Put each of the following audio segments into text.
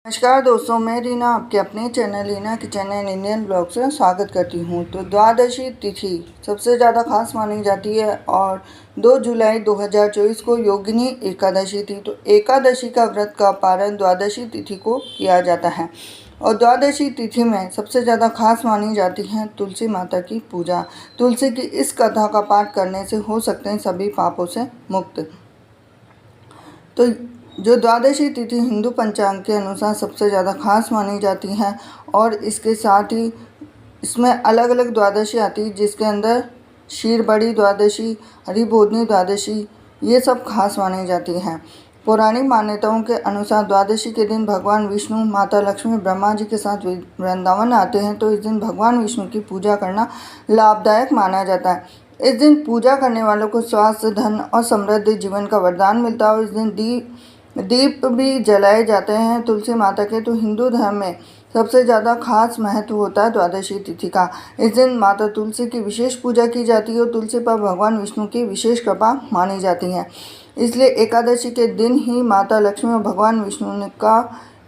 नमस्कार दोस्तों, मैं रीना आपके अपने channel Reena kitchen and Indian blog से स्वागत करती हूँ। तो द्वादशी तिथि सबसे ज़्यादा खास मानी जाती है और 2 जुलाई 2024 को योगिनी एकादशी थी। तो एकादशी का व्रत का पारण द्वादशी तिथि को किया जाता है और द्वादशी तिथि में सबसे ज़्यादा खास मानी जाती है तुलसी माता की पूजा। तुलसी की इस कथा का पाठ करने से हो सकते हैं सभी पापों से मुक्त। तो जो द्वादशी तिथि हिंदू पंचांग के अनुसार सबसे ज़्यादा खास मानी जाती है और इसके साथ ही इसमें अलग अलग द्वादशी आती है, जिसके अंदर क्षीर बड़ी द्वादशी, हरिबोधिनी द्वादशी, ये सब खास मानी जाती हैं। पौराणिक मान्यताओं के अनुसार द्वादशी के दिन भगवान विष्णु, माता लक्ष्मी ब्रह्मा जी के साथ वृंदावन आते हैं। तो इस दिन भगवान विष्णु की पूजा करना लाभदायक माना जाता है। इस दिन पूजा करने वालों को स्वास्थ्य, धन और समृद्धि जीवन का वरदान मिलता है और इस दिन दीप भी जलाए जाते हैं तुलसी माता के। तो हिंदू धर्म में सबसे ज़्यादा खास महत्व होता है द्वादशी तिथि का। इस दिन माता तुलसी की विशेष पूजा की जाती है और तुलसी पर भगवान विष्णु की विशेष कृपा मानी जाती है। इसलिए एकादशी के दिन ही माता लक्ष्मी और भगवान विष्णु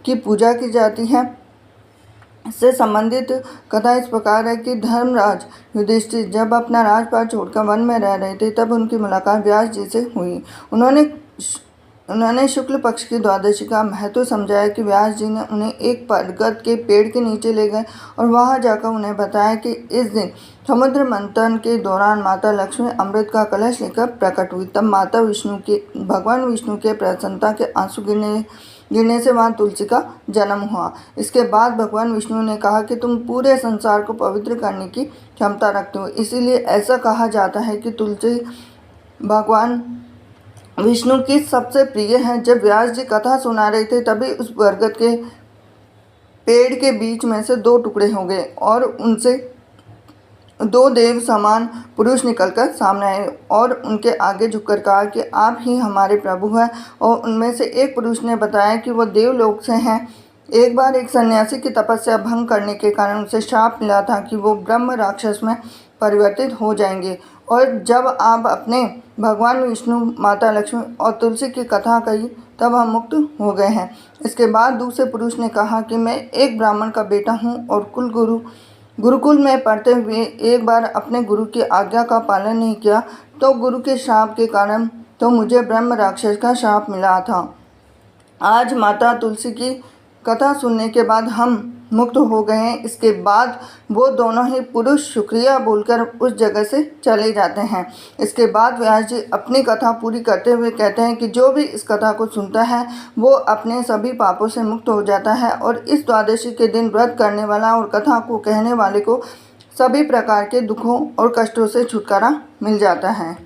की पूजा की जाती है। इससे संबंधित कथा इस प्रकार है कि धर्मराज युधिष्ठिर जब अपना राजपाट छोड़कर वन में रह रहे थे, तब उनकी मुलाकात व्यास जी से हुई। उन्होंने शुक्ल पक्ष की द्वादशी का महत्व समझाया कि व्यास जी ने उन्हें एक बरगद के पेड़ के नीचे ले गए और वहां जाकर उन्हें बताया कि इस दिन समुद्र मंथन के दौरान माता लक्ष्मी अमृत का कलश लेकर प्रकट हुई। तब भगवान विष्णु के प्रसन्नता के आंसू गिरने से वहाँ तुलसी का जन्म हुआ। इसके बाद भगवान विष्णु ने कहा कि तुम पूरे संसार को पवित्र करने की क्षमता रखते हो, इसीलिए ऐसा कहा जाता है कि तुलसी भगवान विष्णु की सबसे प्रिय है। जब व्यास जी कथा सुना रहे थे, तभी उस बरगद के पेड़ के बीच में से 2 टुकड़े हो गए और उनसे 2 देव समान पुरुष निकलकर सामने आए और उनके आगे झुककर कहा कि आप ही हमारे प्रभु हैं। और उनमें से एक पुरुष ने बताया कि वो देवलोक से हैं। एक बार एक सन्यासी की तपस्या भंग करने के कारण उसे श्राप मिला था कि वो ब्रह्म राक्षस में परिवर्तित हो जाएंगे, और जब आप अपने भगवान विष्णु, माता लक्ष्मी और तुलसी की कथा कही, तब हम मुक्त हो गए हैं। इसके बाद दूसरे पुरुष ने कहा कि मैं एक ब्राह्मण का बेटा हूँ और गुरुकुल में पढ़ते हुए एक बार अपने गुरु की आज्ञा का पालन नहीं किया, तो गुरु के श्राप के कारण तो मुझे ब्रह्म राक्षस का श्राप मिला था। आज माता तुलसी की कथा सुनने के बाद हम मुक्त हो गए हैं। इसके बाद वो दोनों ही पुरुष शुक्रिया बोलकर उस जगह से चले जाते हैं। इसके बाद व्यास जी अपनी कथा पूरी करते हुए कहते हैं कि जो भी इस कथा को सुनता है वो अपने सभी पापों से मुक्त हो जाता है और इस द्वादशी के दिन व्रत करने वाला और कथा को कहने वाले को सभी प्रकार के दुखों और कष्टों से छुटकारा मिल जाता है।